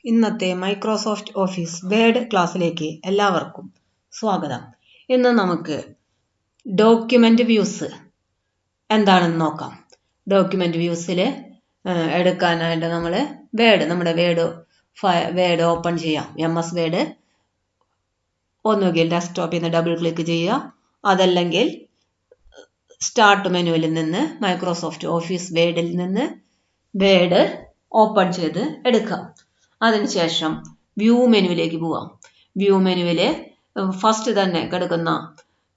ഇന്നത്തെ Microsoft office word ക്ലാസ്സിലേക്ക് എല്ലാവർക്കും സ്വാഗതം. ഇന്ന് നമുക്ക് ഡോക്യുമെന്റ് വ്യൂസ് എന്താണെന്ന് നോക്കാം. ഡോക്യുമെന്റ് വ്യൂസിൽ എടുക്കാനായിട്ട് നമ്മൾ നമ്മുടെ വേഡ് ഓപ്പൺ ചെയ്യാം. MS വേഡ് ഒന്നുകിൽ ഡെസ്ക്ടോപ്പിൽ നിന്ന് ഡബിൾ ക്ലിക്ക് ചെയ്യുക, അതല്ലെങ്കിൽ സ്റ്റാർട്ട് മെനുവിൽ നിന്ന് മൈക്രോസോഫ്റ്റ് ഓഫീസ് വേഡിൽ നിന്ന് വേഡ് ഓപ്പൺ ചെയ്ത് എടുക്കാം. അതിനുശേഷം വ്യൂ മെനുവിലേക്ക് പോവാം. വ്യൂ മെനുവിൽ ഫസ്റ്റ് തന്നെ കിടക്കുന്ന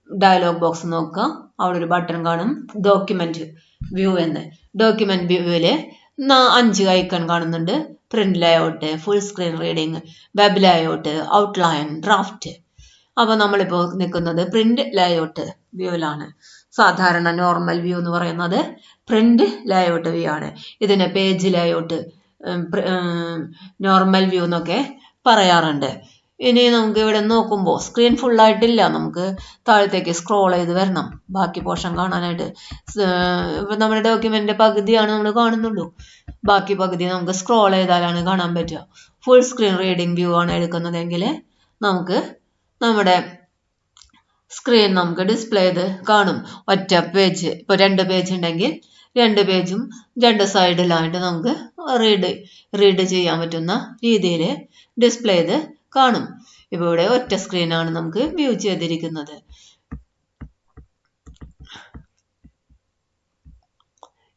ഡയലോഗ് ബോക്സ് നോക്കുക. അവിടെ ഒരു ബട്ടൺ കാണും, ഡോക്യുമെന്റ് വ്യൂ എന്ന്. ഡോക്യുമെന്റ് വ്യൂവിൽ 5 ഐക്കൺ കാണുന്നുണ്ട്. Print layout, full screen reading, web layout, outline, draft. അപ്പോൾ നമ്മളിപ്പോൾ നിൽക്കുന്നത് പ്രിന്റ് ലേഔട്ട് വ്യൂവിലാണ്. സാധാരണ നോർമൽ വ്യൂ എന്ന് പറയുന്നത് പ്രിന്റ് ലേഔട്ട് വ്യൂ ആണ്. ഇതിനെ പേജ് ലേഔട്ട്, നോർമൽ വ്യൂ എന്നൊക്കെ പറയാറുണ്ട്. ഇനി നമുക്ക് ഇവിടെ നോക്കുമ്പോൾ സ്ക്രീൻ ഫുള്ളായിട്ടില്ല, നമുക്ക് താഴത്തേക്ക് സ്ക്രോൾ ചെയ്ത് വരണം ബാക്കി പോർഷൻ കാണാനായിട്ട്. ഇപ്പം നമ്മുടെ ഡോക്യുമെന്റിന്റെ പകുതിയാണ് നമ്മൾ കാണുന്നുള്ളൂ, ബാക്കി പകുതി നമുക്ക് സ്ക്രോൾ ചെയ്താലാണ് കാണാൻ പറ്റുക. ഫുൾ സ്ക്രീൻ റീഡിംഗ് വ്യൂ ആണ് എടുക്കുന്നതെങ്കിൽ നമുക്ക് നമ്മുടെ സ്ക്രീൻ നമുക്ക് ഡിസ്പ്ലേ ചെയ്ത് കാണും. ഒറ്റ പേജ്, ഇപ്പോൾ 2 പേജ് ഉണ്ടെങ്കിൽ 2 പേജും 2 സൈഡിലായിട്ട് നമുക്ക് റീഡ് ചെയ്യാൻ പറ്റുന്ന രീതിയിൽ ഡിസ്പ്ലേ ചെയ്ത് കാണും. ഇപ്പോൾ ഇവിടെ ഒറ്റ സ്ക്രീനാണ് നമുക്ക് വ്യൂ ചെയ്തിരിക്കുന്നത്.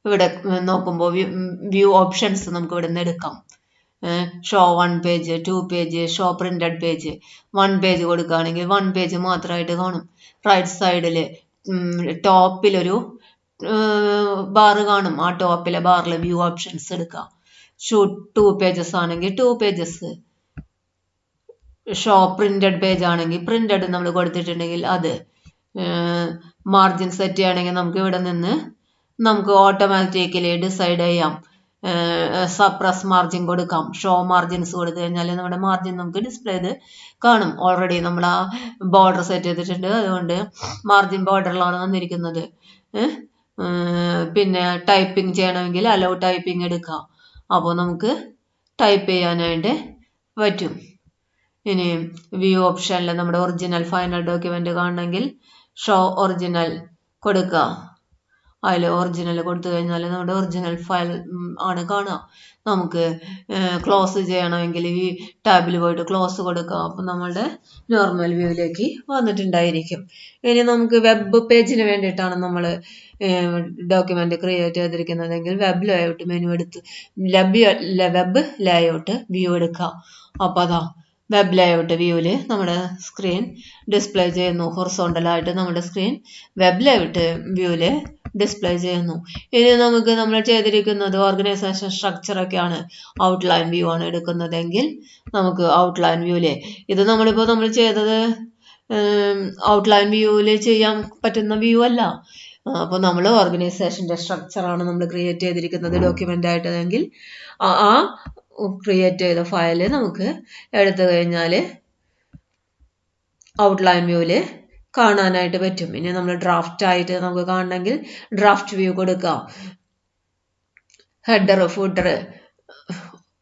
ഇവിടെ നോക്കുമ്പോൾ വ്യൂ ഓപ്ഷൻസ് നമുക്ക് ഇവിടെ നിന്ന് എടുക്കാം. Show 1 page, 2 page, show printed page. 1 page കൊടുക്കുകയാണെങ്കിൽ 1 പേജ് മാത്രമായിട്ട് കാണും. റൈറ്റ് സൈഡിൽ ടോപ്പിലൊരു ബാർ കാണും. ആ ടോപ്പിലെ ബാറിൽ വ്യൂ ഓപ്ഷൻസ് എടുക്കാം. ഷോ 2 പേജസ് ആണെങ്കിൽ 2 പേജസ്, ഷോ പ്രിന്റഡ് പേജ് ആണെങ്കിൽ പ്രിന്റഡ് നമ്മൾ കൊടുത്തിട്ടുണ്ടെങ്കിൽ അത്. മാർജിൻ സെറ്റ് ചെയ്യുകയാണെങ്കിൽ നമുക്ക് ഇവിടെ നിന്ന് നമുക്ക് ഓട്ടോമാറ്റിക്കലി ഡിസൈഡ് ചെയ്യാം. സപ്രസ് മാർജിൻ കൊടുക്കാം. ഷോ മാർജിൻസ് കൊടുത്തു കഴിഞ്ഞാൽ നമ്മുടെ മാർജിൻ നമുക്ക് ഡിസ്പ്ലേ ചെയ്ത് കാണും. ഓൾറെഡി നമ്മൾ ആ ബോർഡർ സെറ്റ് ചെയ്തിട്ടുണ്ട്, അതുകൊണ്ട് മാർജിൻ ബോർഡറിലാണ് വന്നിരിക്കുന്നത്. പിന്നെ ടൈപ്പിംഗ് ചെയ്യണമെങ്കിൽ അലോ ടൈപ്പിംഗ് എടുക്കാം. അപ്പോൾ നമുക്ക് ടൈപ്പ് ചെയ്യാനായിട്ട് പറ്റും. ഇനി വ്യൂ ഓപ്ഷനിൽ നമ്മുടെ ഒറിജിനൽ ഫൈനൽ ഡോക്യുമെന്റ് കാണണമെങ്കിൽ ഷോ ഒറിജിനൽ കൊടുക്കുക. അതിൽ ഒറിജിനൽ കൊടുത്തു കഴിഞ്ഞാൽ നമ്മുടെ ഒറിജിനൽ ഫയൽ ആണ് കാണുക. നമുക്ക് ക്ലോസ് ചെയ്യണമെങ്കിൽ ഈ ടാബിൽ പോയിട്ട് ക്ലോസ് കൊടുക്കാം. അപ്പം നമ്മളുടെ നോർമൽ വ്യൂവിലേക്ക് വന്നിട്ടുണ്ടായിരിക്കും. ഇനി നമുക്ക് വെബ് പേജിന് വേണ്ടിയിട്ടാണ് നമ്മൾ ഡോക്യുമെന്റ് ക്രിയേറ്റ് ചെയ്തിരിക്കുന്നതെങ്കിൽ വെബ് ലേഔട്ട് മെനു എടുത്ത് വെബ് ലേഔട്ട് വ്യൂ എടുക്കാം. അപ്പോൾ അതാ വെബ് ലേഔട്ട് വ്യൂവിൽ നമ്മുടെ സ്ക്രീൻ ഡിസ്പ്ലേ ചെയ്യുന്നു. ഹൊറിസോണ്ടലായിട്ട് നമ്മുടെ സ്ക്രീൻ വെബ് ലേഔട്ട് വ്യൂവിൽ ഡിസ്പ്ലേ ചെയ്യുന്നു. ഇനി നമുക്ക് നമ്മൾ ചെയ്തിരിക്കുന്നത് ഓർഗനൈസേഷൻ സ്ട്രക്ചറൊക്കെയാണ്, ഔട്ട്ലൈൻ വ്യൂ ആണ് എടുക്കുന്നതെങ്കിൽ നമുക്ക് ഔട്ട്ലൈൻ വ്യൂവിൽ ഇത് നമ്മൾ ചെയ്തത് ഔട്ട്ലൈൻ വ്യൂവിൽ ചെയ്യാൻ പറ്റുന്ന വ്യൂ അല്ല. അപ്പോൾ നമ്മൾ ഓർഗനൈസേഷൻ്റെ സ്ട്രക്ചറാണ് നമ്മൾ ക്രിയേറ്റ് ചെയ്തിരിക്കുന്നത് ഡോക്യുമെൻ്റ് ആയിട്ടെങ്കിൽ ആ ക്രിയേറ്റ് ചെയ്ത ഫയൽ നമുക്ക് എടുത്തു കഴിഞ്ഞാൽ ഔട്ട്ലൈൻ വ്യൂവിൽ കാണാനായിട്ട് പറ്റും. ഇനി നമ്മൾ ഡ്രാഫ്റ്റ് ആയിട്ട് നമുക്ക് കാണണമെങ്കിൽ ഡ്രാഫ്റ്റ് വ്യൂ കൊടുക്കാം. ഹെഡർ ഫൂട്ടർ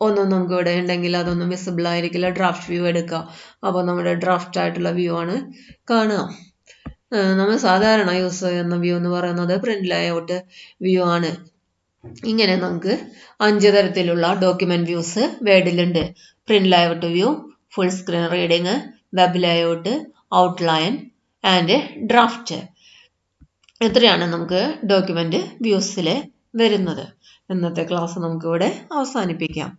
ഒന്നും നമുക്ക് ഇവിടെ ഉണ്ടെങ്കിൽ അതൊന്നും വിസിബിൾ ആയിരിക്കില്ല. ഡ്രാഫ്റ്റ് വ്യൂ എടുക്കാം. അപ്പോൾ നമ്മുടെ ഡ്രാഫ്റ്റ് ആയിട്ടുള്ള വ്യൂ ആണ് കാണുക. നമ്മൾ സാധാരണ യൂസ് ചെയ്യുന്ന വ്യൂ എന്ന് പറയുന്നത് പ്രിന്റ് ലേഔട്ട് വ്യൂ ആണ്. ഇങ്ങനെ നമുക്ക് 5 തരത്തിലുള്ള ഡോക്യുമെന്റ് വ്യൂസ് വേഡിലുണ്ട്. Print layout view, full screen reading, web layout, outline and draft. ഇത്രയാണ് നമുക്ക് ഡോക്യുമെന്റ് വ്യൂസിൽ വരുന്നത്. ഇന്നത്തെ ക്ലാസ് നമുക്കിവിടെ അവസാനിപ്പിക്കാം.